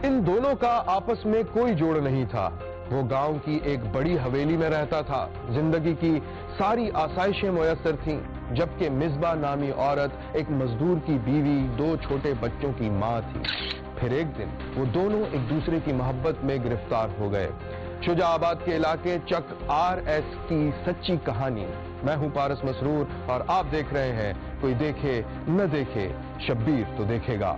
इन दोनों का आपस में कोई जोड़ नहीं था। वो गांव की एक बड़ी हवेली में रहता था। जिंदगी की सारी आसाइशें मुयस्सर थीं, जबकि मिसबा नामी औरत एक मजदूर की बीवी, 2 छोटे बच्चों की मां थी। फिर एक दिन वो दोनों एक दूसरे की मोहब्बत में गिरफ्तार हो गए। शुजाआबाद के इलाके चक RS की सच्ची कहानी। मैं हूं पारस मसरूर और आप देख रहे हैं कोई देखे न देखे, शब्बीर तो देखेगा।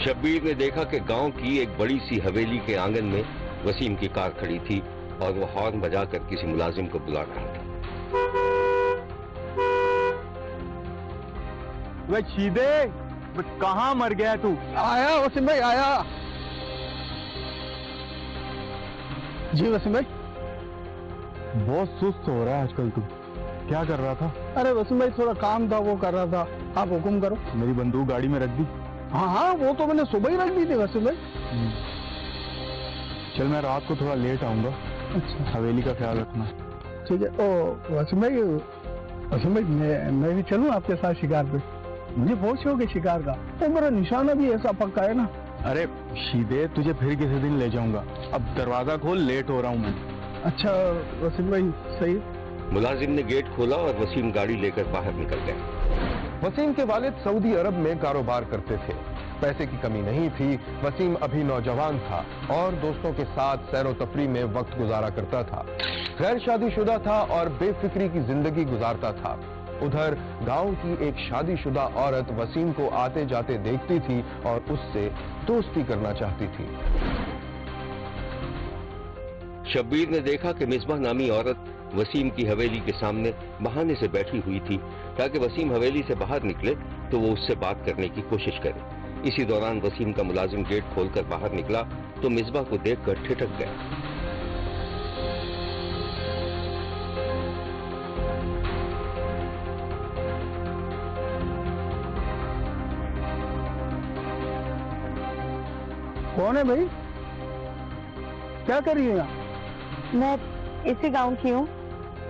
शब्बीर ने देखा कि गांव की एक बड़ी सी हवेली के आंगन में वसीम की कार खड़ी थी और वो हॉर्न बजाकर किसी मुलाजिम को बुला रहा था। वे शीदे, कहाँ मर गया तू? आया वसीम भाई, आया। जी वसीम भाई। बहुत सुस्त हो रहा है आजकल तू, क्या कर रहा था? अरे वसीम भाई थोड़ा काम था, वो कर रहा था। आप हुक्म करो। मेरी बंदूक गाड़ी में रख दी? हाँ हाँ, वो तो मैंने सुबह ही रख दी थी वसीम भाई। चल मैं रात को थोड़ा लेट आऊंगा। अच्छा हवेली का ख्याल रखना। ठीक है। ओ वसीम भाई, मैं भी चलूँ आपके साथ शिकार पे? मुझे बहुत शौक है शिकार का। तो मेरा निशाना भी ऐसा पक्का है ना। अरे शीदे, तुझे फिर किसी दिन ले जाऊंगा। अब दरवाजा खोल, लेट हो रहा हूँ मैं। अच्छा वसीम भाई, सही। मुलाजिम ने गेट खोला और वसीम गाड़ी लेकर बाहर निकल गया। वसीम के वालिद सऊदी अरब में कारोबार करते थे। पैसे की कमी नहीं थी। वसीम अभी नौजवान था और दोस्तों के साथ सैरो तफरी में वक्त गुजारा करता था। गैर शादीशुदा था और बेफिक्री की जिंदगी गुजारता था। उधर गांव की एक शादीशुदा औरत वसीम को आते जाते देखती थी और उससे दोस्ती करना चाहती थी। शब्बीर ने देखा कि मिसबा नामी औरत वसीम की हवेली के सामने बहाने से बैठी हुई थी ताकि वसीम हवेली से बाहर निकले तो वो उससे बात करने की कोशिश करे। इसी दौरान वसीम का मुलाजिम गेट खोलकर बाहर निकला तो मिसबा को देखकर ठिठक गया। कौन है भाई? क्या कर रही है यहाँ? मैं इसी गांव की हूँ,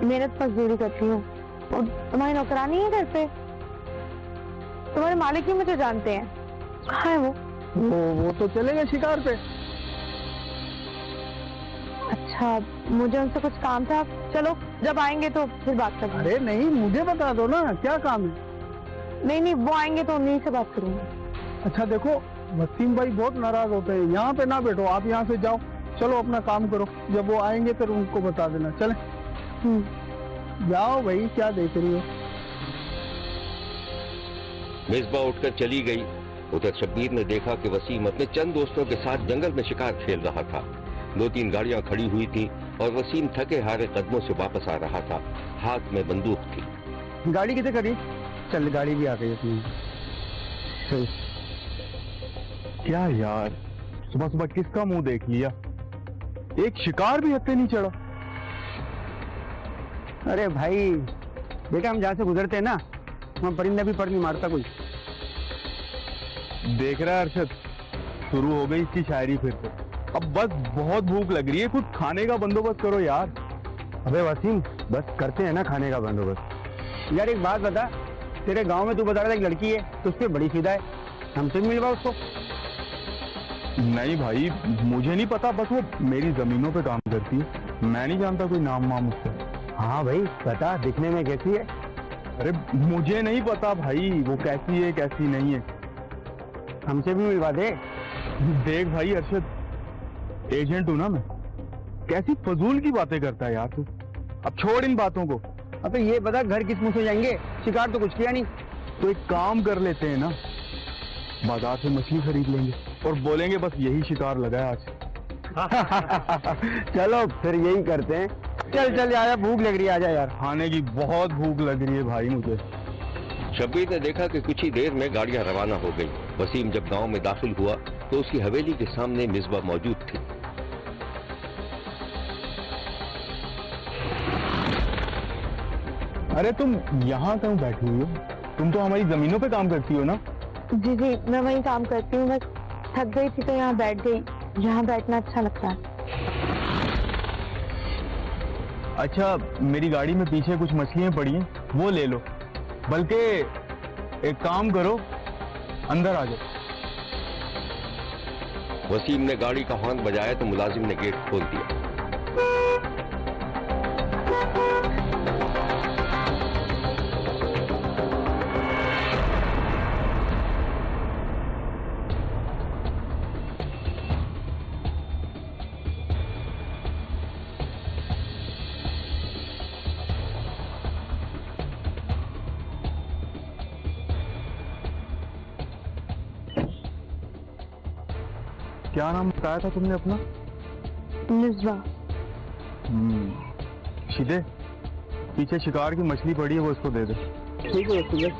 मेहनत मजदूरी करती हूँ। और तुम्हारी नौकरानी है घर पे? तुम्हारे मालिक ही मुझे जानते हैं। कहाँ है वो? वो तो चले गए शिकार पे। अच्छा, मुझे उनसे कुछ काम था। चलो जब आएंगे तो फिर बात करेंगे। अरे नहीं, मुझे बता दो ना क्या काम है। नहीं, वो आएंगे तो उन्हीं से बात करूंगी। अच्छा देखो, वसीम भाई बहुत नाराज होते हैं। यहाँ पे ना बैठो, आप यहाँ से जाओ। चलो अपना काम करो, जब वो आएंगे फिर उनको बता देना। चले जाओ भाई, क्या देख रही हो? मिसबा उठकर चली गई। उधर शब्बीर ने देखा कि वसीम अपने चंद दोस्तों के साथ जंगल में शिकार खेल रहा था। 2-3 गाड़ियां खड़ी हुई थी और वसीम थके हारे कदमों से वापस आ रहा था। हाथ में बंदूक थी। गाड़ी कितने करी? चल गाड़ी भी आ गई अपनी। सही। क्या यार, सुबह सुबह किसका मुंह देख लिया? एक शिकार भी हत्थे नहीं चढ़ा। अरे भाई बेटा, हम जहाँ से गुजरते हैं ना, वहाँ परिंदा भी पर नहीं मारता कोई। देख रहा है अरशद, शुरू हो गई इसकी शायरी फिर से। अब बस बहुत भूख लग रही है, कुछ खाने का बंदोबस्त करो यार। अबे वसीम, बस करते हैं ना खाने का बंदोबस्त। यार एक बात बता, तेरे गांव में तू बता रहा था एक लड़की है, तो उस पर बड़ी फिदा है, हमसे भी मिलवा उसको। नहीं भाई, मुझे नहीं पता, बस वो मेरी जमीनों पे काम करती है। मैं नहीं जानता कोई नाम वाम उसका। हाँ भाई बता, दिखने में कैसी है? अरे मुझे नहीं पता भाई, वो कैसी है कैसी नहीं है। हमसे भी मिलवा दे। देख भाई अरशद, एजेंट हूं ना मैं। कैसी फजूल की बातें करता है यार तू। अब छोड़ इन बातों को। अबे ये बता, घर किस मुंह से जाएंगे? शिकार तो कुछ किया नहीं। तो एक काम कर लेते हैं ना, बाजार से मछली खरीद लेंगे और बोलेंगे बस यही शिकार लगा है आज। चलो फिर यही करते हैं। चल चल आया, भूख लग रही है, आजा यार। खाने की बहुत भूख लग रही है भाई मुझे। शब्बीर ने देखा कि कुछ ही देर में गाड़ियां रवाना हो गई। वसीम जब गांव में दाखिल हुआ तो उसकी हवेली के सामने मिसबा मौजूद थी। अरे तुम यहाँ क्यों बैठी हुई हो? तुम तो हमारी जमीनों पे काम करती हो ना? जी, मैं वहीं काम करती हूँ। मैं थक गई थी तो यहाँ बैठ गई। यहाँ बैठना अच्छा लगता है। अच्छा, मेरी गाड़ी में पीछे कुछ मछलियां पड़ी हैं, वो ले लो। बल्कि एक काम करो, अंदर आ जाओ। वसीम ने गाड़ी का हॉर्न बजाया तो मुलाजिम ने गेट खोल दिया। क्या नाम बताया था तुमने अपना? मिसबा। शीदे, पीछे शिकार की मछली पड़ी है, वो इसको दे दे। ठीक है सुबह।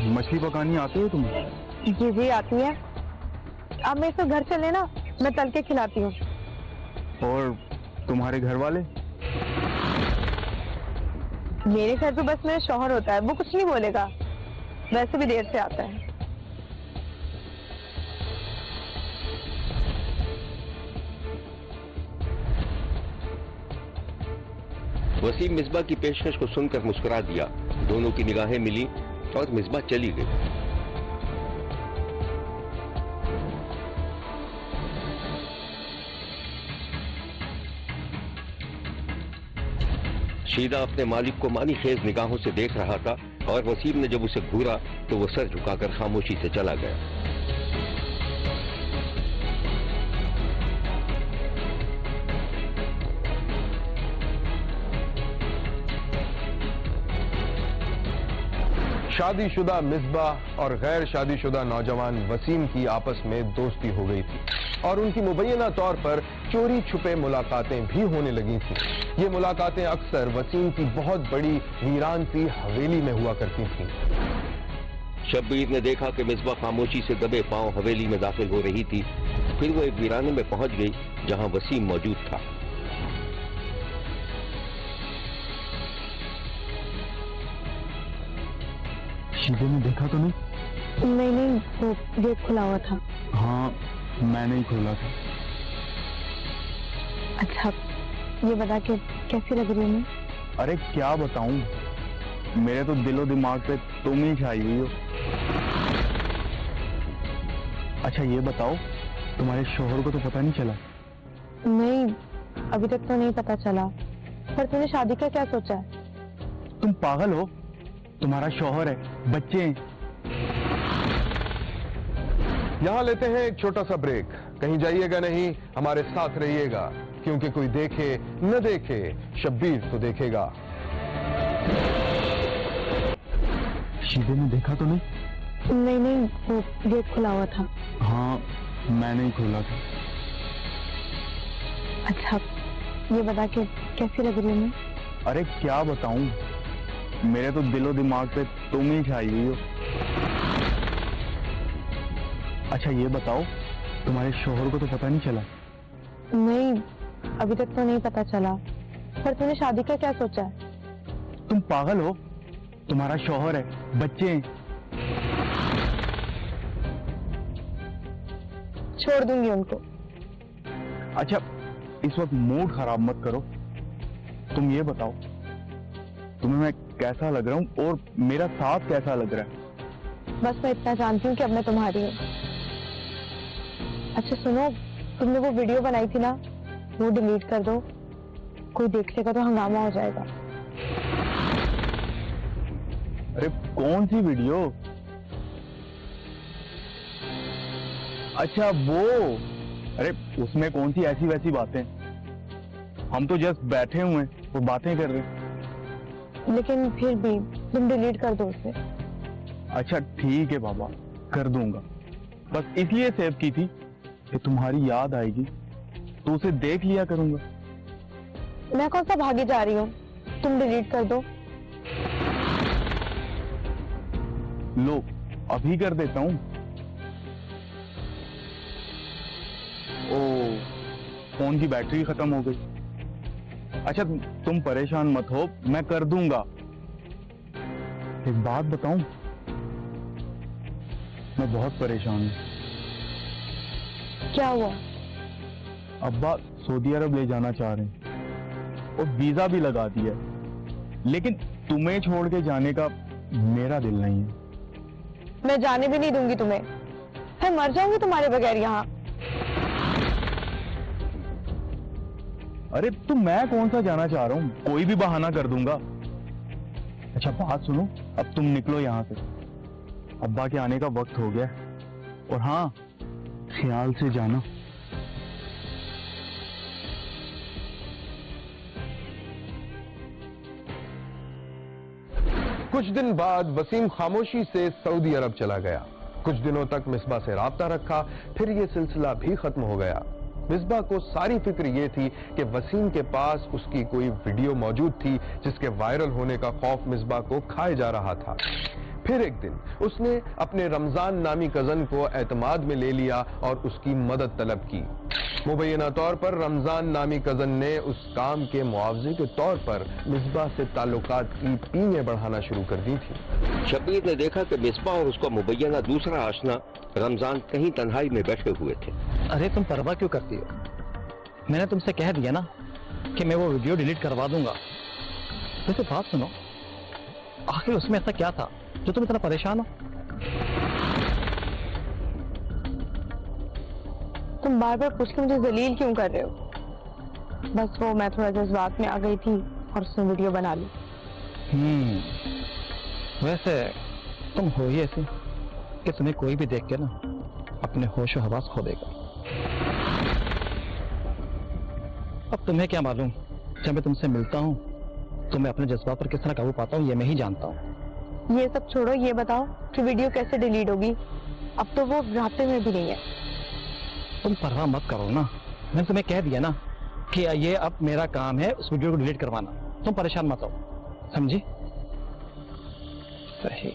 मछली पकानी आती है तुम्हें? जी जी आती है। अब मेरे से घर चले ना, मैं तल के खिलाती हूँ। और तुम्हारे घर वाले? मेरे घर तो बस मेरा शौहर होता है, वो कुछ नहीं बोलेगा, वैसे भी देर से आता है। वसीम मिसबा की पेशकश को सुनकर मुस्कुरा दिया। दोनों की निगाहें मिली और मिसबा चली गई। शीदा अपने मालिक को मानी खेज निगाहों से देख रहा था और वसीम ने जब उसे घूरा तो वो सर झुकाकर खामोशी से चला गया। शादीशुदा मिसबा और गैर शादीशुदा नौजवान वसीम की आपस में दोस्ती हो गई थी और उनकी मुबैना तौर पर चोरी छुपे मुलाकातें भी होने लगी थी। ये मुलाकातें अक्सर वसीम की बहुत बड़ी वीरान सी हवेली में हुआ करती थीं। शब्बीर ने देखा कि मिसबा खामोशी से दबे पांव हवेली में दाखिल हो रही थी। फिर वो एक वीराने में पहुंच गई जहां वसीम मौजूद था। शीदे ने देखा तो नहीं? नहीं, वो गेट खुला हुआ था। हाँ, मैंने ही खोला था। अच्छा, ये बता के कैसी लग रही हूँ? अरे क्या बताऊं, मेरे तो दिलो दिमाग पे तुम ही छाई हुई हो। अच्छा ये बताओ, तुम्हारे शोहर को तो पता नहीं चला? नहीं, अभी तक तो नहीं पता चला। पर तूने शादी का क्या सोचा है? तुम पागल हो? तुम्हारा शोहर है, बच्चे हैं। यहां लेते हैं एक छोटा सा ब्रेक। कहीं जाइएगा नहीं, हमारे साथ रहिएगा, क्योंकि कोई देखे न देखे, शब्बीर तो देखेगा। शीदे ने देखा तो नहीं? नहीं, वो गेट खुला हुआ था। हाँ, मैंने ही खोला था। अच्छा, ये बता के कैसी लग रही हूँ? अरे क्या बताऊं, मेरे तो दिलो दिमाग पे तुम ही छाई हुई हो। अच्छा ये बताओ, तुम्हारे शोहर को तो पता नहीं चला? नहीं, अभी तक तो नहीं पता चला। पर तूने शादी का क्या सोचा है? तुम पागल हो? तुम्हारा शोहर है, बच्चे हैं। छोड़ दूंगी उनको। अच्छा इस वक्त मूड खराब मत करो। तुम ये बताओ, तुम्हें मैं कैसा लग रहा हूँ और मेरा साथ कैसा लग रहा है? बस मैं इतना जानती हूँ कि अब मैं तुम्हारी हूँ। अच्छा सुनो, तुमने वो वीडियो बनाई थी ना, वो डिलीट कर दो। कोई देख लेगा तो हंगामा हो जाएगा। अरे कौन सी वीडियो? अच्छा वो, अरे उसमें कौन सी ऐसी वैसी बातें? हम तो जस्ट बैठे हुए हैं, वो बातें कर रहे हैं। लेकिन फिर भी तुम डिलीट कर दो उसे। अच्छा ठीक है बाबा, कर दूंगा। बस इसलिए सेव की थी कि तुम्हारी याद आएगी तो उसे देख लिया करूंगा। मैं कौन सा भागी जा रही हूँ? तुम डिलीट कर दो। लो अभी कर देता हूँ। ओ, फोन की बैटरी खत्म हो गई। अच्छा तुम परेशान मत हो, मैं कर दूंगा। एक बात बताऊं, मैं बहुत परेशान हूं। क्या हुआ? अब्बा सऊदी अरब ले जाना चाह रहे हैं और वीजा भी लगा दिया, लेकिन तुम्हें छोड़ के जाने का मेरा दिल नहीं है। मैं जाने भी नहीं दूंगी तुम्हें। मैं मर जाऊंगी तुम्हारे बगैर यहाँ। अरे तो मैं कौन सा जाना चाह रहा हूँ, कोई भी बहाना कर दूंगा। अच्छा बात सुनो, अब तुम निकलो यहाँ से, अब्बा के आने का वक्त हो गया है। और हाँ, ख्याल से जाना। कुछ दिन बाद वसीम खामोशी से सऊदी अरब चला गया। कुछ दिनों तक मिसबा से राब्ता रखा, फिर ये सिलसिला भी खत्म हो गया। मिसबा को सारी फिक्र ये थी कि वसीम के पास उसकी कोई वीडियो मौजूद थी जिसके वायरल होने का खौफ मिसबा को खाए जा रहा था। फिर एक दिन उसने अपने रमजान नामी कजन को एतमाद में ले लिया और उसकी मदद तलब की। मुबैना तौर पर रमजान नामी कजन ने उस काम के मुआवजे के तौर पर मिसबा से ताल्लुकात की पीने बढ़ाना शुरू कर दी थी। शब्बीर ने देखा कि मिसबा और उसका मुबैना दूसरा आशना रमजान कहीं तन्हाई में बैठे हुए थे। अरे तुम परवाह क्यों करती हो? मैंने तुमसे कह दिया ना कि मैं वो वीडियो डिलीट करवा दूंगा। वैसे बात सुनो, आखिर उसमें ऐसा क्या था जो तुम इतना परेशान हो? तुम बार बार पूछ के मुझे जलील क्यों कर रहे हो? बस वो मैं थोड़ा जज्बात में आ गई थी और उसने वीडियो बना ली। वैसे तुम हो ही ऐसी कि तुम्हें कोई भी देख के ना अपने होश और हवास खो देगा। अब तुम्हें क्या मालूम, जब मैं तुमसे मिलता हूँ तो मैं अपने जज्बात पर किस तरह काबू पाता हूँ ये मैं ही जानता हूँ। ये सब छोड़ो, ये बताओ कि वीडियो कैसे डिलीट होगी? अब तो वो रास्ते में भी नहीं है। तुम परवाह मत करो ना, मैंने तुम्हें कह दिया ना कि ये अब मेरा काम है उस वीडियो को डिलीट करवाना। तुम परेशान मत हो, समझी? सही।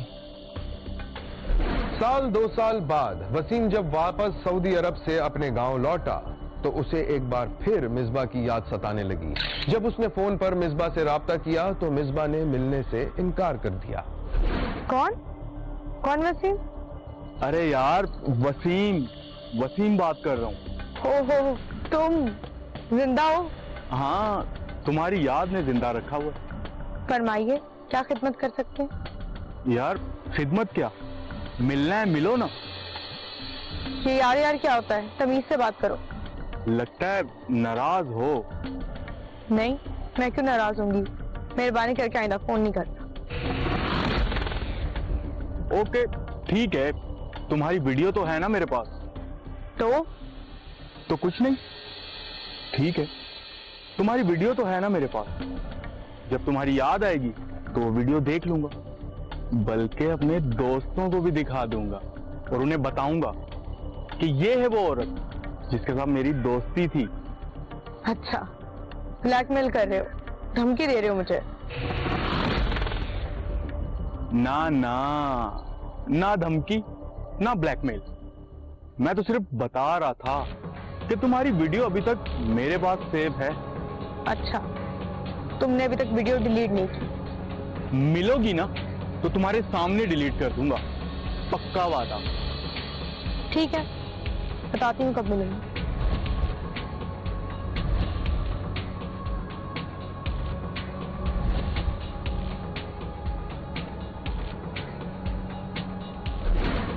साल 2 साल बाद वसीम जब वापस सऊदी अरब से अपने गांव लौटा तो उसे एक बार फिर मिसबा की याद सताने लगी। जब उसने फोन पर मिसबा से राब्ता किया तो मिसबा ने मिलने से इनकार कर दिया। कौन वसीम? अरे यार वसीम बात कर रहा हूँ। ओहो, तुम जिंदा हो? हाँ, तुम्हारी याद ने जिंदा रखा हुआ। फरमाइए, क्या खिदमत कर सकते हैं? यार खिदमत क्या, मिलना है मिलो ना। ये यार क्या होता है? तमीज से बात करो। लगता है नाराज हो। नहीं, मैं क्यों नाराज होंगी? मेहरबानी करके आइंदा फोन नहीं करना। ओके ठीक है, तुम्हारी वीडियो तो है ना मेरे पास? तो कुछ नहीं, ठीक है, तुम्हारी वीडियो तो है ना मेरे पास। जब तुम्हारी याद आएगी तो वो वीडियो देख लूंगा, बल्कि अपने दोस्तों को भी दिखा दूंगा और उन्हें बताऊंगा कि ये है वो औरत जिसके साथ मेरी दोस्ती थी। अच्छा, ब्लैकमेल कर रहे हो, धमकी दे रहे हो मुझे? ना धमकी ना ब्लैकमेल, मैं तो सिर्फ बता रहा था कि तुम्हारी वीडियो अभी तक मेरे पास सेव है। अच्छा, तुमने अभी तक वीडियो डिलीट नहीं की? मिलोगी ना तो तुम्हारे सामने डिलीट कर दूंगा, पक्का वादा। ठीक है, बताती हूँ कब मिलेंगे।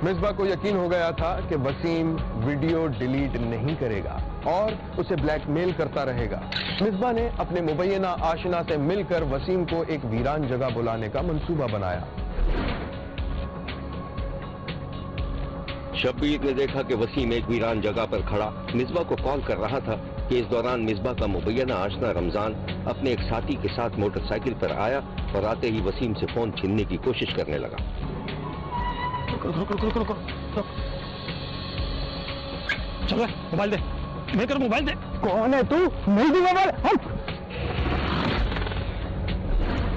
मिसबा को यकीन हो गया था कि वसीम वीडियो डिलीट नहीं करेगा और उसे ब्लैकमेल करता रहेगा। मिसबा ने अपने मुबैना आशना से मिलकर वसीम को एक वीरान जगह बुलाने का मंसूबा बनाया। शब्बीर ने देखा कि वसीम एक वीरान जगह पर खड़ा मिसबा को कॉल कर रहा था कि इस दौरान मिसबा का मुबैना आशना रमजान अपने एक साथी के साथ मोटरसाइकिल पर आया और आते ही वसीम से फोन छीनने की कोशिश करने लगा। चलो मोबाइल दे, मैं कर मोबाइल दे। कौन है तू? नहीं दूंगा मोबाइल।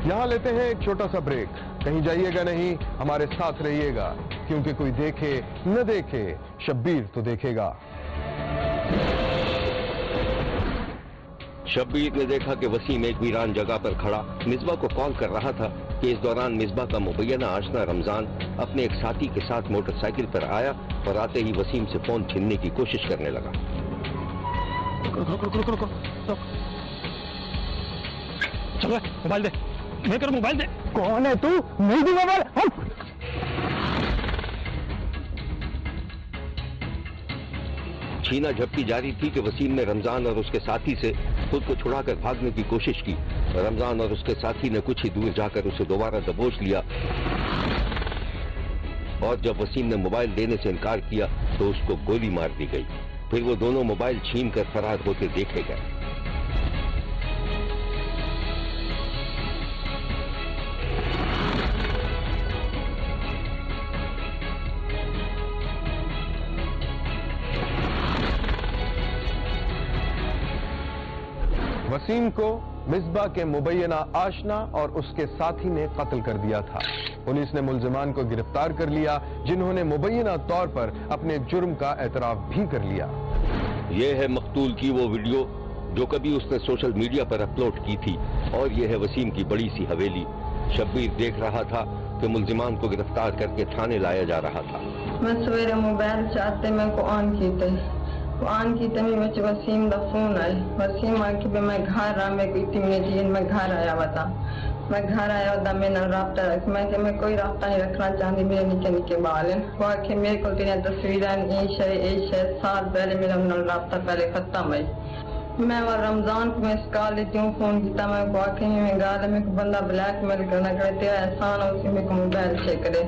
यहां लेते हैं एक छोटा सा ब्रेक। कहीं जाइएगा नहीं, हमारे साथ रहिएगा, क्योंकि कोई देखे न देखे शब्बीर तो देखेगा। शब्बीर ने देखा कि वसीम एक वीरान जगह पर खड़ा मिसबा को कॉल कर रहा था कि इस दौरान मिसबा का मुबैना आशना रमजान अपने एक साथी के साथ मोटरसाइकिल पर आया और आते ही वसीम से फोन छीनने की कोशिश करने लगा। चलो मोबाइल दे, मैं कर मोबाइल दे। कौन है तू? नहीं दूंगा मोबाइल। छीना झपटी जारी थी कि वसीम ने रमजान और उसके साथी से खुद को छुड़ाकर भागने की कोशिश की। रमजान और उसके साथी ने कुछ ही दूर जाकर उसे दोबारा दबोच लिया और जब वसीम ने मोबाइल देने से इनकार किया तो उसको गोली मार दी गई। फिर वो दोनों मोबाइल छीनकर फरार होते देखे गए। वसीम को मिसबा के मुबैना आशना और उसके साथी ने कत्ल कर दिया था। पुलिस ने मुल्जिमान को गिरफ्तार कर लिया, जिन्होंने मुबैना तौर पर अपने जुर्म का एतराफ भी कर लिया। ये है मकतूल की वो वीडियो जो कभी उसने सोशल मीडिया पर अपलोड की थी और ये है वसीम की बड़ी सी हवेली। शब्बीर देख रहा था कि मुल्जिमान को गिरफ्तार करके थाने लाया जा रहा था। मैं सवेरे मोबाइल चाहते मैं को ऑन की तभी मुझे वसीम का फोन आए। वसीम आके भी मैं घर आ, मैं कोई तीन दिन में घर आया बता। मैं घर आया था, मैंने राब्ता रख, मैं कोई राब्ता नहीं रखना चाहती, मेरे निके निके बाल हैं। वो आके मेरे को तेरी तस्वीर साल पहले मेरा राब्ता पहले खत्म है। मैं वो रमजान को मैं कॉल लेती हूँ, फोन किया मैं को आके मैं गाल मेरे को बंदा ब्लैकमेल करना करे, तेरा एहसान हो उसी मेरे को मोबाइल चेक करे।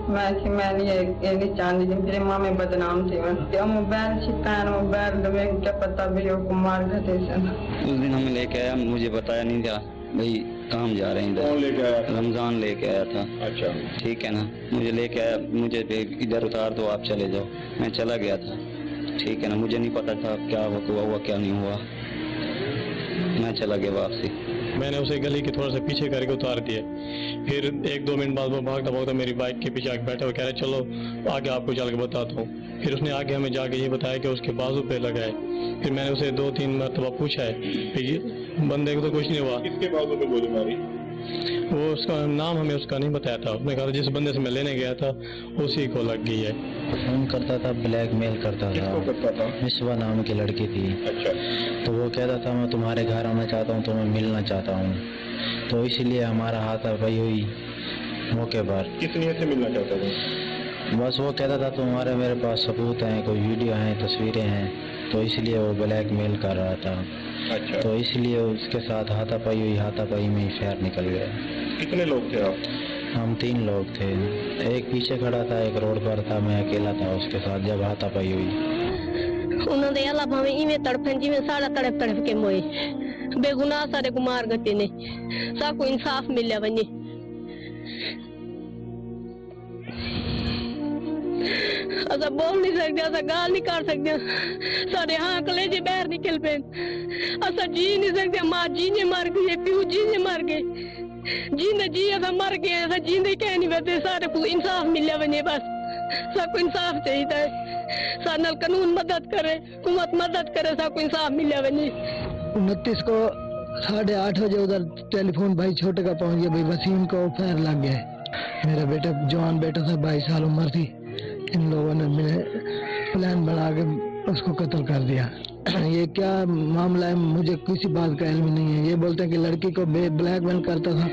मैं नहीं चाहती थी, मेरे माँ में बदनाम थी। मैं मोबाइल छिपाया, मोबाइल मेरे को क्या पता भी को मार घटे। उस दिन हमें लेके आया, मुझे बताया नहीं था भाई काम जा रहे हैं इधर। कौन लेके आया? रमजान लेके आया था। अच्छा, ठीक है ना, मुझे लेके आया, मुझे इधर उतार दो आप चले जाओ। मैं चला गया था, ठीक है ना, मुझे नहीं पता था क्या हुआ क्या नहीं हुआ। मैं चला गया वापसी। मैंने उसे गली के थोड़ा सा पीछे करके उतार दिया। फिर 1-2 मिनट बाद वो भागता भागता मेरी बाइक के पीछे आके बैठा, वो कह रहे चलो आगे आपको चल के बताता हूँ। फिर उसने आगे हमें जाके ये बताया कि उसके बाजू पे लगा है। फिर मैंने उसे 2-3 मरतबा पूछा है, फिर बंदे को तो कुछ नहीं हुआ। किसके बाजू पे गोली मारी? वो उसका नाम हमें उसका नहीं बताया था। उसने कहा जिस बंदे से मैं लेने गया था उसी को लग गई है। फोन करता था, ब्लैकमेल करता था। मिसबा नाम की लड़की थी। अच्छा, तो वो कहता था मैं तुम्हारे घर आना चाहता हूँ, तुम्हें मिलना चाहता हूँ। तो इसीलिए हमारा हाथापाई हुई मौके पर। किस नीयत से मिलना चाहता था? बस वो कहता था तुम्हारे मेरे पास सबूत हैं, कोई वीडियो हैं, तस्वीरें हैं, तो इसलिए वो ब्लैकमेल कर रहा था। अच्छा, तो इसलिए उसके साथ हाथापाई हुई, हाथापाई में ही फैर निकल गया। कितने लोग थे आप? हम 3 लोग थे, एक पीछे खड़ा था, एक रोड पर था, मैं अकेला था उसके साथ जब हाथापाई हुई। उन्होंने अला भावे इवें तड़फन जिवें सारा तड़प तड़प के मोए बेगुनाह सारे को मार गते ने। साको इंसाफ मिलिया वने। असा बोल नहीं सकते, असा गाल नहीं कर सकते, सारे हाँ कलेजे बाहर निकल पे। असा जी नहीं सकते, माँ जी ने मर गई, प्यू जी ने मर गए, जी ने जी असा मर गए, असा जींदे कह नहीं बैठे। सारे को इंसाफ मिलिया वने, बस सबको इंसाफ चाहिए। सानल कानून मदद करे, हुकूमत मदद करे, सबको इंसाफ मिलिया वने। 29 को 8:30 बजे उधर टेलीफोन भाई छोटे का पहुंच गया, भाई वसीम को फायर लग गया है। मेरा बेटा जवान बेटा था, 22 साल उम्र थी। इन लोगों ने प्लान बना के उसको कत्ल कर दिया। ये क्या मामला है मुझे किसी बात का इल्म नहीं है। ये बोलते हैं कि लड़की को ब्लैकमेल करता था,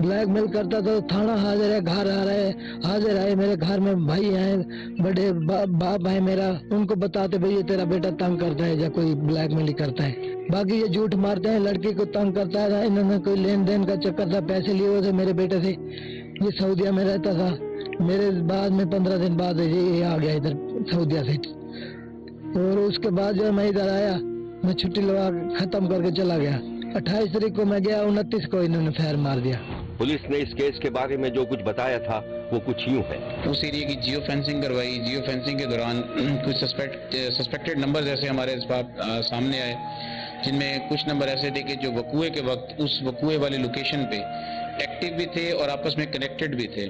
ब्लैकमेल करता था। तो थाना हाजिर है, घर आ रहे हाजिर आए, मेरे घर में भाई हैं, बड़े बाप है मेरा, उनको बताते भाई ये तेरा बेटा तंग करता है या कोई ब्लैकमेल ही करता है। बाकी ये झूठ मारते हैं, लड़की को तंग करता है। इन्होंने कोई लेन देन का चक्कर था, पैसे लिए हुए थे मेरे बेटे से। ये सऊदिया में रहता था, मेरे बाद में 15 दिन बाद ये आ गया इधर सऊदिया से। और उसके बाद जो मैं इधर आया, मैं छुट्टी लगा खत्म करके चला गया। 28 तारीख को मैं गया, 29 को इन्होंने फायर मार दिया। पुलिस ने इस केस के बारे में जो कुछ बताया था वो कुछ यूं है। उस एरिया की जियो फेंसिंग करवाई। जियो फेंसिंग के दौरान कुछ सस्पेक्टेड नंबर्स ऐसे हमारे सामने आए, जिनमें कुछ नंबर ऐसे थे कि जो वकूए के वक्त उस वकूए वाली लोकेशन पे एक्टिव भी थे और आपस में कनेक्टेड भी थे।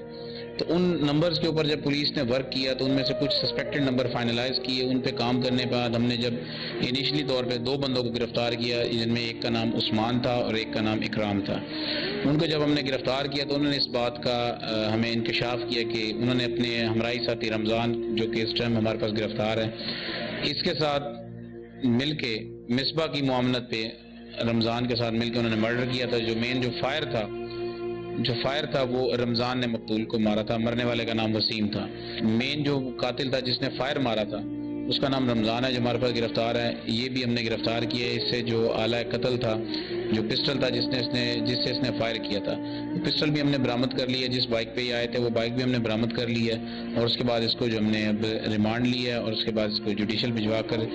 तो उन नंबर्स के ऊपर जब पुलिस ने वर्क किया तो उनमें से कुछ सस्पेक्टेड नंबर फाइनलाइज किए। उन पे काम करने के बाद हमने जब इनिशियली तौर पे 2 बंदों को गिरफ्तार किया, जिनमें एक का नाम उस्मान था और एक का नाम इकराम था। उनको जब हमने गिरफ्तार किया तो उन्होंने इस बात का हमें इंकशाफ किया कि उन्होंने अपने हमारी साथी रमज़ान, जो कि इस टाइम हमारे पास गिरफ्तार है, इसके साथ मिल के मिसबा की मामलत पे रमज़ान के साथ मिलकर उन्होंने मर्डर किया था। जो मेन जो फायर था वो रमज़ान ने मकतूल को मारा था। मरने वाले का नाम वसीम था। मेन जो कातिल था जिसने फायर मारा था उसका नाम रमज़ान है जो हमारे पास गिरफ्तार है। ये भी हमने गिरफ्तार किया है। इससे जो आला कत्ल था, जो पिस्टल था जिससे इसने फायर किया था, वो पिस्टल भी हमने बरामद कर लिया। जिस बाइक पे ये आए थे वो बाइक भी हमने बरामद कर ली है। और उसके बाद इसको जो हमने अब रिमांड लिया है और उसके बाद इसको जुडिशल भिजवा कर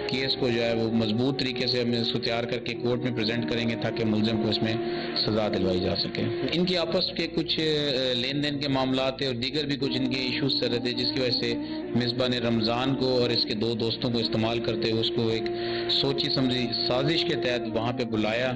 केस को जो है वो मजबूत तरीके से हम इसको तैयार करके कोर्ट में प्रेजेंट करेंगे ताकि मुलजिम को इसमें सजा दिलवाई जा सके। इनकी आपस के कुछ लेन देन के मामला थे और दीगर भी कुछ इनके इशूज चल रहे थे, जिसकी वजह से मिसबा ने रमज़ान को और इसके दो दोस्तों को इस्तेमाल करते हुए उसको एक सोची समझी साजिश के तहत वहाँ पे बुलाया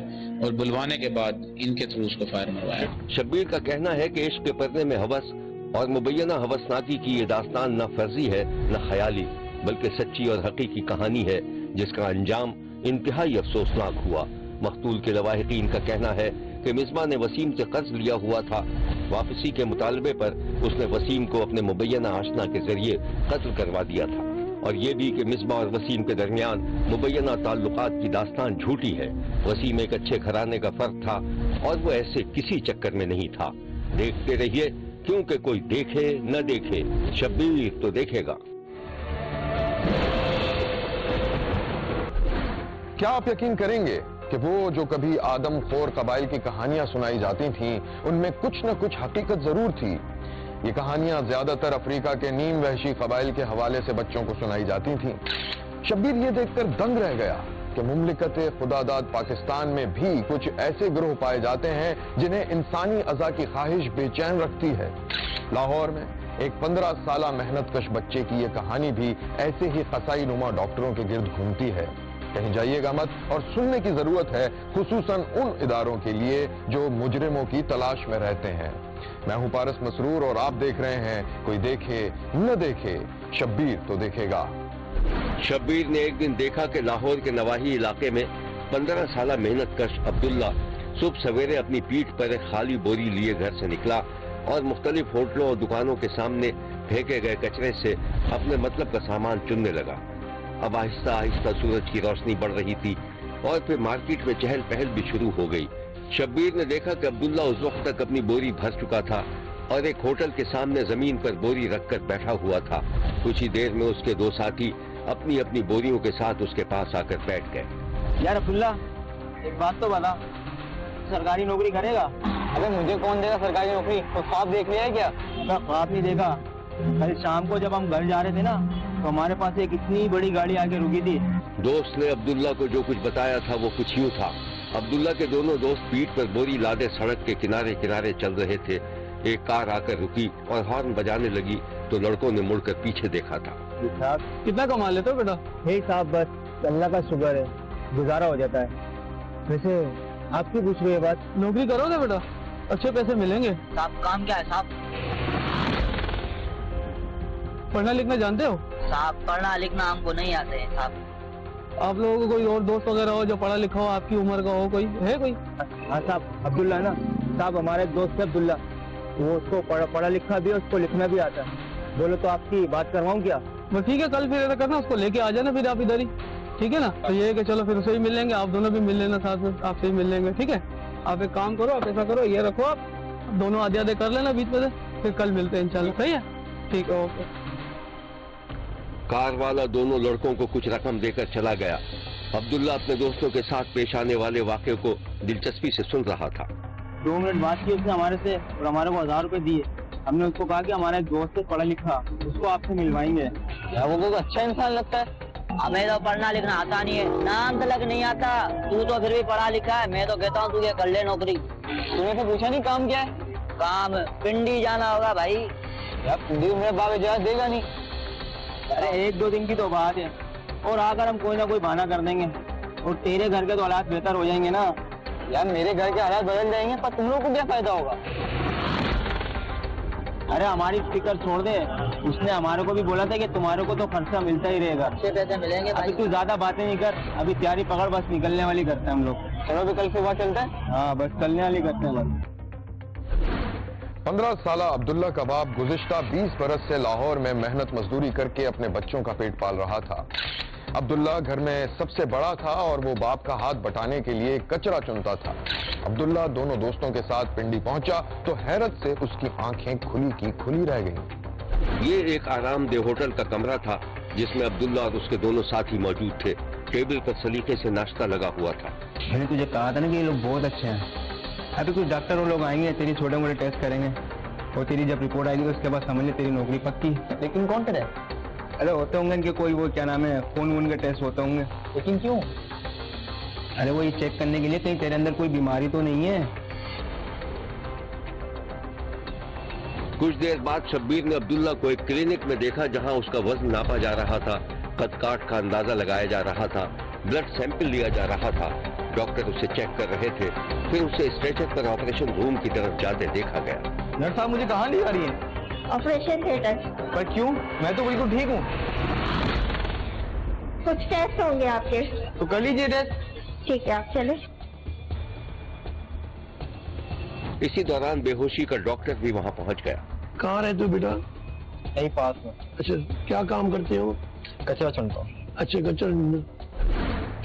और बुलवाने के बाद इनके थ्रू उसको फायर मरवाया। शब्बीर का कहना है कि इश्क के पर्दे में हवस और मुबैना हवसनाकी की ये दास्तान न फर्जी है न ख्याली, बल्कि सच्ची और हकीकी कहानी है जिसका अंजाम इंतहाई अफसोसनाक हुआ। मकतूल के लवाहिकीन का कहना है कि मिसबा ने वसीम से कर्ज लिया हुआ था। वापसी के मुतालबे पर उसने वसीम को अपने मुबैना आशना के जरिए कत्ल करवा दिया था, और ये भी कि मिसबा और वसीम के दरमियान मुबैना ताल्लुकात की दास्तान झूठी है। वसीम एक अच्छे घराने का फर्द था और वो ऐसे किसी चक्कर में नहीं था। देखते रहिए, क्योंकि कोई देखे न देखे, शब्बीर तो देखेगा। क्या आप यकीन करेंगे कि वो जो कभी आदम खोर कबाइल की कहानियां सुनाई जाती थीं, उनमें कुछ न कुछ हकीकत जरूर थी। ये कहानियां ज्यादातर अफ्रीका के नीम वहशी कबाइल के हवाले से बच्चों को सुनाई जाती थीं। शब्बीर ये देखकर दंग रह गया कि मुमलिकत खुदादाद पाकिस्तान में भी कुछ ऐसे गिरोह पाए जाते हैं जिन्हें इंसानी अज़ा की ख्वाहिश बेचैन रखती है। लाहौर में एक 15 साला मेहनतकश बच्चे की ये कहानी भी ऐसे ही कसाई नुमा डॉक्टरों के गिर्द घूमती है। कहीं जाइएगा मत, और सुनने की जरूरत है, खुसूसन उन इदारों के लिए जो मुजरिमों की तलाश में रहते हैं। मैं हूं पारस मसरूर और आप देख रहे हैं कोई देखे न देखे, शब्बीर तो देखेगा। शब्बीर ने एक दिन देखा कि लाहौर के नवाही इलाके में 15 साला मेहनतकश अब्दुल्ला सुबह सवेरे अपनी पीठ पर एक खाली बोरी लिए घर से निकला और मुख्तलिफ होटलों और दुकानों के सामने फेंके गए कचरे से अपने मतलब का सामान चुनने लगा। अब आहिस्ता आहिस्ता सूरज की रोशनी बढ़ रही थी और फिर मार्केट में चहल पहल भी शुरू हो गई। शब्बीर ने देखा कि अब्दुल्ला उस वक्त तक अपनी बोरी भर चुका था और एक होटल के सामने जमीन पर बोरी रखकर बैठा हुआ था। कुछ ही देर में उसके दो साथी अपनी अपनी बोरियों के साथ उसके पास आकर बैठ गए। यार अब्दुल्ला, एक बात तो बता, सरकारी नौकरी करेगा? अबे मुझे कौन देगा सरकारी नौकरी? तो ख्वाब देख लिया है क्या? ख्वाब नहीं देखा। कल शाम को जब हम घर जा रहे थे ना, तो हमारे पास एक इतनी बड़ी गाड़ी आके रुकी थी। दोस्त ने अब्दुल्ला को जो कुछ बताया था वो कुछ यूं था। अब्दुल्ला के दोनों दोस्त पीठ पर बोरी लादे सड़क के किनारे किनारे चल रहे थे। एक कार आकर रुकी और हॉर्न बजाने लगी तो लड़कों ने मुड़कर पीछे देखा था। कितना कमा लेते हो बेटा? हे साहब, बस अल्लाह का शुक्र है, गुजारा हो जाता है। वैसे आपकी पूछ रही है बात, नौकरी करोगे बेटा? अच्छे पैसे मिलेंगे। साहब काम क्या है साहब? पढ़ना लिखना जानते हो? साहब पढ़ना लिखना हमको नहीं आते हैं साहब। आप लोगों को कोई और दोस्त वगैरह हो जो पढ़ा लिखा हो, आपकी उम्र का हो, कोई है कोई? हाँ साहब, अब्दुल्ला ना साहब, हमारे दोस्त है अब्दुल्ला, वो उसको पढ़ा लिखा भी है, उसको लिखना भी आता है। बोलो तो आपकी बात करवाऊँ क्या? वो ठीक है, कल फिर ऐसा करना, उसको लेके आ जाना फिर आप इधर ही, ठीक है ना? तो ये है कि चलो फिर उसे ही मिल लेंगे, आप दोनों भी मिल लेना साथ में, आपसे ही मिल लेंगे, ठीक है? आप एक काम करो, आप ऐसा करो, ये रखो, आप दोनों आधे आधे कर लेना बीच में से, फिर कल मिलते हैं इंशाल्लाह। सही है? ठीक है, ओके। कार वाला दोनों लड़कों को कुछ रकम देकर चला गया। अब्दुल्ला अपने दोस्तों के साथ पेश आने वाले वाक़े को दिलचस्पी से सुन रहा था। 2 मिनट बात की उसने हमारे से और हमारे को 1000 रुपए दिए। हमने उसको कहा कि हमारा एक दोस्त है पढ़ा लिखा, उसको आपसे मिलवाएंगे। क्या वो कोई अच्छा इंसान लगता है? हमें तो पढ़ना लिखना आता नहीं है, नाम तलक नहीं आता। तू तो फिर भी पढ़ा लिखा है, मैं तो कहता हूँ तू क्या कर ले नौकरी। तूने तो पूछा नहीं काम क्या है? काम पिंडी जाना होगा भाई। यार पिंडी मेरे बाप इजाजत देगा नहीं। अरे 1-2 दिन की तो बात है, और आकर हम कोई ना कोई बहाना कर देंगे और तेरे घर के तो हालात बेहतर हो जाएंगे ना। यार मेरे घर के हालात बदल जाएंगे, पर तुम लोग को क्या फायदा होगा? अरे हमारी फिक्र छोड़ दे, उसने हमारे को भी बोला था कि तुम्हारे को तो खर्चा मिलता ही रहेगा। अच्छे पैसे मिलेंगे भाई। अभी तू ज्यादा बातें नहीं कर, अभी तैयारी पकड़, बस निकलने वाली करते हैं हम लोग। चलो भी कल सुबह चलते हैं। हाँ बस चलने वाली करते हैं बस। 15 साला अब्दुल्ला का बाप गुज़िश्ता 20 बरस से लाहौर में मेहनत मजदूरी करके अपने बच्चों का पेट पाल रहा था। अब्दुल्ला घर में सबसे बड़ा था और वो बाप का हाथ बटाने के लिए कचरा चुनता था। अब्दुल्ला दोनों दोस्तों के साथ पिंडी पहुंचा तो हैरत से उसकी आंखें खुली की खुली रह गईं। ये एक आरामदेह होटल का कमरा था जिसमें अब्दुल्ला और उसके दोनों साथी मौजूद थे। टेबल पर सलीके से नाश्ता लगा हुआ था। मैंने तुझे कहा था ना कि ये लोग बहुत अच्छे हैं। अभी कुछ डॉक्टर वो लोग आएंगे, तेरी छोटे मोटे टेस्ट करेंगे और तेरी जब रिपोर्ट आएगी तो उसके बाद समझ ले तेरी नौकरी पक्की। लेकिन कौन करे? अरे होते होंगे इनके कोई वो क्या नाम है खून वून के टेस्ट होते होंगे। लेकिन क्यों? अरे वो ये चेक करने के लिए कहीं तेरे अंदर कोई बीमारी तो नहीं है। कुछ देर बाद शब्बीर ने अब्दुल्ला को एक क्लिनिक में देखा जहां उसका वजन नापा जा रहा था, कद काठ का अंदाजा लगाया जा रहा था, ब्लड सैंपल लिया जा रहा था। डॉक्टर उसे चेक कर रहे थे। फिर उसे स्ट्रेचर पर ऑपरेशन रूम की तरफ जाते देखा गया। डॉक्टर साहब मुझे कहाँ ले जा रही है? Operation theatre. पर क्यों? मैं तो बिल्कुल ठीक हूँ। कुछ टेस्ट होंगे आपके, तो कर लीजिए टेस्ट। ठीक है आप चले। इसी दौरान बेहोशी का डॉक्टर भी वहां पहुंच गया। कहाँ रहते हो बेटा? यही पास में। अच्छा, क्या काम करते हो? कचरा चुनता हूँ। अच्छा, कचरा।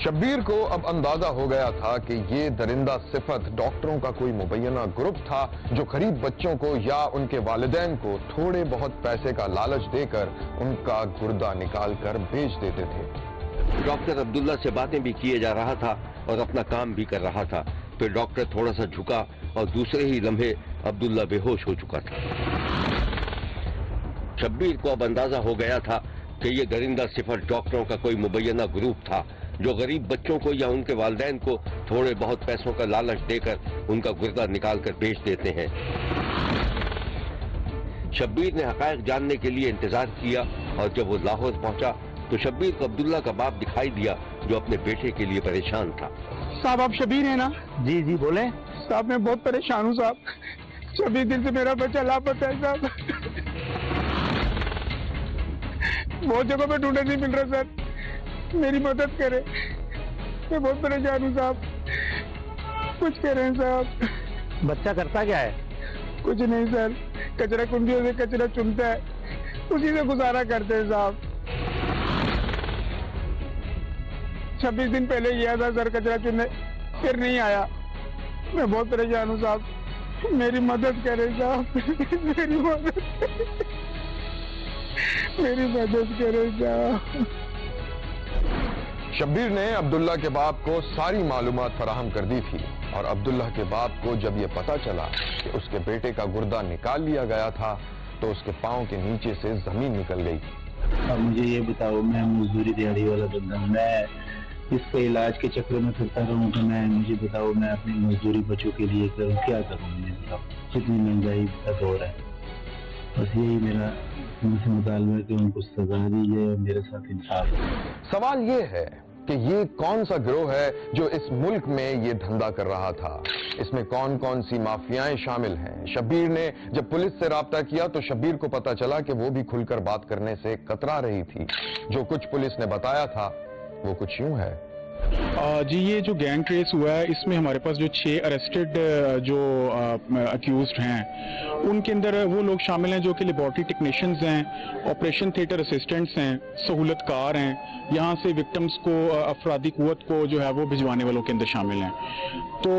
शब्बीर को अब अंदाजा हो गया था कि ये दरिंदा सिफत डॉक्टरों का कोई मुबैना ग्रुप था जो गरीब बच्चों को या उनके वालिदैन को थोड़े बहुत पैसे का लालच देकर उनका गुर्दा निकाल कर बेच देते थे। डॉक्टर अब्दुल्ला से बातें भी किए जा रहा था और अपना काम भी कर रहा था। फिर डॉक्टर थोड़ा सा झुका और दूसरे ही लम्हे अब्दुल्ला बेहोश हो चुका था। शब्बीर को अब अंदाजा हो गया था कि ये दरिंदा सिफत डॉक्टरों का कोई मुबैना ग्रुप था जो गरीब बच्चों को या उनके वालिदैन को थोड़े बहुत पैसों का लालच देकर उनका गुर्दा निकालकर बेच देते हैं। शब्बीर ने हकायक जानने के लिए इंतजार किया और जब वो लाहौर पहुंचा तो शब्बीर को अब्दुल्ला का बाप दिखाई दिया जो अपने बेटे के लिए परेशान था। साहब आप शब्बीर हैं ना? जी जी बोले। साहब मैं बहुत परेशान हूँ साहब। 26 दिन से मेरा बच्चा लापता है साहब। बहुत जगह पे ढूंढे नहीं मिल रहा सर, मेरी मदद करें। मैं बहुत परेशान हूँ साहब, कुछ करें साहब। बच्चा करता क्या है? कुछ नहीं सर, कचरा कुंडियों से कचरा चुनता है, उसी से गुजारा करते हैं साहब। 26 दिन पहले गया था सर कचरा चुनने, फिर नहीं आया। मैं बहुत परेशान हूँ साहब, मेरी मदद करें साहब। मेरी मदद करें साहब। शब्बीर ने अब्दुल्ला के बाप को सारी मालूमात फराहम कर दी थी और अब्दुल्ला के बाप को जब ये पता चला कि उसके बेटे का गुर्दा निकाल लिया गया था तो उसके पांव के नीचे से जमीन निकल गई। अब मुझे ये बताओ, मैं मजदूरी दिहाड़ी वाला बंदा, मैं इसके इलाज के चक्कर में फिरता रहूँ तो मुझे बताओ मैं अपनी मजदूरी बच्चों के लिए करूँ, क्या करूँ? मुझे बताओ, कितनी महंगाई का दौर है। बस यही मेरा उनसे मुतालबा है कि उनको सजा दी जाए और मेरे साथ इंसाफ हो। सवाल ये है कि ये कौन सा गिरोह है जो इस मुल्क में ये धंधा कर रहा था? इसमें कौन कौन सी माफियाएं शामिल हैं? शब्बीर ने जब पुलिस से राब्ता किया तो शब्बीर को पता चला कि वो भी खुलकर बात करने से कतरा रही थी। जो कुछ पुलिस ने बताया था वो कुछ यूं है। जी, ये जो गैंग ट्रेस हुआ है इसमें हमारे पास जो 6 अरेस्टेड जो अक्यूज्ड हैं उनके अंदर वो लोग शामिल हैं जो कि लेबोरेटरी टेक्नीशियंस हैं, ऑपरेशन थिएटर असिस्टेंट्स हैं, सहूलतकार हैं, यहाँ से विक्टिम्स को अफरादी कुव्वत को जो है वो भिजवाने वालों के अंदर शामिल हैं। तो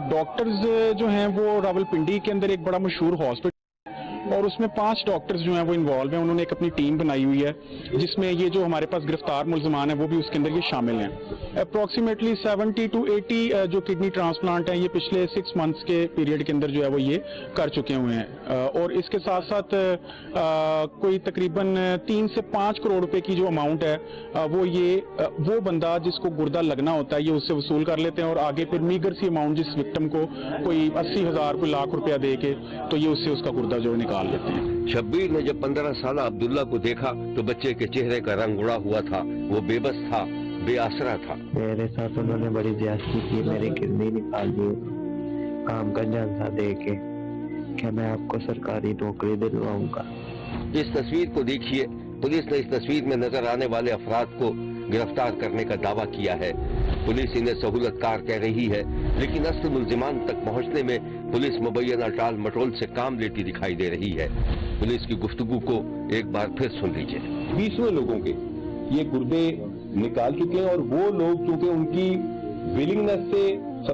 डॉक्टर्स जो हैं वो रावलपिंडी के अंदर एक बड़ा मशहूर हॉस्पिटल और उसमें 5 डॉक्टर्स जो हैं वो इन्वॉल्व हैं। उन्होंने एक अपनी टीम बनाई हुई है जिसमें ये जो हमारे पास गिरफ्तार मुल्ज़मान है वो भी उसके अंदर ये शामिल हैं। अप्रॉक्सीमेटली 70 to 80 जो किडनी ट्रांसप्लांट हैं ये पिछले 6 मंथ्स के पीरियड के अंदर जो है वो ये कर चुके हुए हैं। और इसके साथ साथ कोई तकरीबन 3 से 5 करोड़ रुपए की जो अमाउंट है वो बंदा जिसको गुर्दा लगना होता है ये उससे वसूल कर लेते हैं और आगे फिर मीगर सी अमाउंट जिस विक्टिम को कोई 80,000 कोई लाख रुपया दे के तो ये उससे उसका गुर्दा जो निकाल लेते हैं। शब्बीर ने जब 15 साल अब्दुल्ला को देखा तो बच्चे के चेहरे का रंग उड़ा हुआ था, वो बेबस था, बेआसरा था। मेरे साथ उन्होंने बड़ी ज्यादती की, मेरी किडनी निकाल दी, काम का झांसा दे के। क्या मैं आपको सरकारी नौकरी दिलवाऊंगा? इस तस्वीर को देखिए। पुलिस ने इस तस्वीर में नजर आने वाले अफराद को गिरफ्तार करने का दावा किया है। पुलिस इन्हें सहूलतकार कह रही है, लेकिन असली मुल्जिमान तक पहुंचने में पुलिस मुबैना टाल मटोल से काम लेती दिखाई दे रही है। पुलिस की गुफ्तगू को एक बार फिर सुन लीजिए। 20वें लोगों के ये गुर्दे निकाल चुके हैं और वो लोग चूंकि उनकी विलिंगनेस से,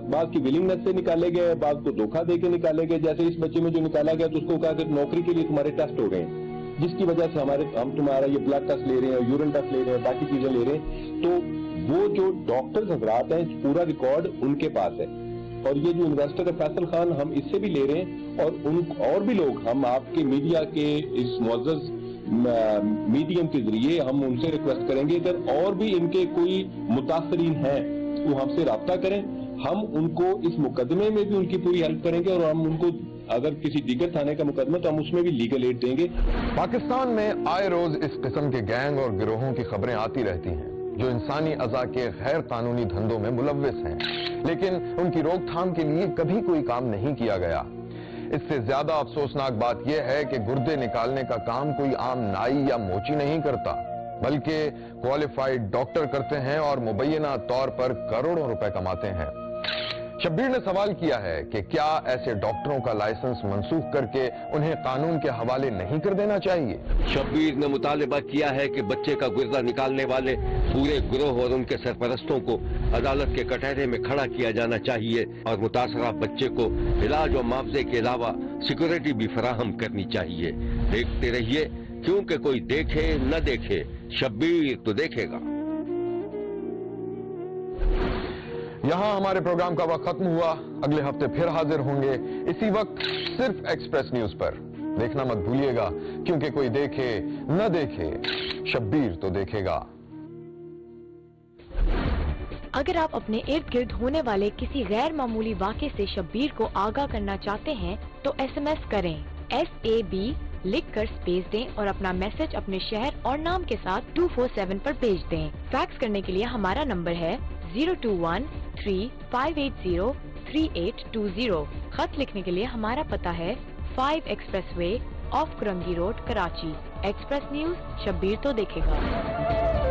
बात की विलिंगनेस से निकाले गए, बात को धोखा दे के निकाले गए। जैसे इस बच्चे में जो निकाला गया तो उसको कहा कि नौकरी के लिए तुम्हारे टेस्ट हो गए हैं, जिसकी वजह से हम तुम्हारा ये ब्लड टेस्ट ले रहे हैं, यूरिन टेस्ट ले रहे हैं, बाकी चीजें ले रहे हैं, तो वो जो डॉक्टर्स हजरात हैं पूरा रिकॉर्ड उनके पास है। और ये जो इन्वेस्टर है फैसल खान, हम इससे भी ले रहे हैं और भी लोग, हम आपके मीडिया के इस मुअज़्ज़ज़ मीडियम के जरिए हम उनसे रिक्वेस्ट करेंगे अगर और भी इनके कोई मुतासरीन हैं तो हमसे राब्ता करें, हम उनको इस मुकदमे में भी उनकी पूरी हेल्प करेंगे और हम उनको अगर किसी दीगर थाने का मुकदमा तो हम उसमें भी लीगल एड देंगे। पाकिस्तान में आए रोज इस किस्म के गैंग और गिरोहों की खबरें आती रहती हैं जो इंसानी अज़ा के गैर कानूनी धंधों में मुलव्विस हैं, लेकिन उनकी रोकथाम के लिए कभी कोई काम नहीं किया गया। इससे ज्यादा अफसोसनाक बात यह है कि गुर्दे निकालने का काम कोई आम नाई या मोची नहीं करता, बल्कि क्वालिफाइड डॉक्टर करते हैं और मुबैना तौर पर करोड़ों रुपए कमाते हैं। शब्बीर ने सवाल किया है कि क्या ऐसे डॉक्टरों का लाइसेंस मनसूख करके उन्हें कानून के हवाले नहीं कर देना चाहिए। शब्बीर ने मुतालबा किया है कि बच्चे का गुर्दा निकालने वाले पूरे गिरोह और उनके सरपरस्तों को अदालत के कटहरे में खड़ा किया जाना चाहिए और मुतासरा बच्चे को इलाज और मुआवजे के अलावा सिक्योरिटी भी फराहम करनी चाहिए। देखते रहिए, क्योंकि कोई देखे न देखे, शब्बीर तो देखेगा। यहां हमारे प्रोग्राम का वक्त खत्म हुआ। अगले हफ्ते फिर हाजिर होंगे इसी वक्त सिर्फ एक्सप्रेस न्यूज पर। देखना मत भूलिएगा, क्योंकि कोई देखे न देखे, शब्बीर तो देखेगा। अगर आप अपने इर्द गिर्द होने वाले किसी गैर मामूली वाक़े से शब्बीर को आगाह करना चाहते हैं तो SMS करें SAB लिखकर स्पेस दें और अपना मैसेज अपने शहर और नाम के साथ 247 पर भेज दें। फैक्स करने के लिए हमारा नंबर है 021-3580-3820। खत लिखने के लिए हमारा पता है 5 express way of Korangi road, Karachi. Express news, Shabbir तो देखेगा।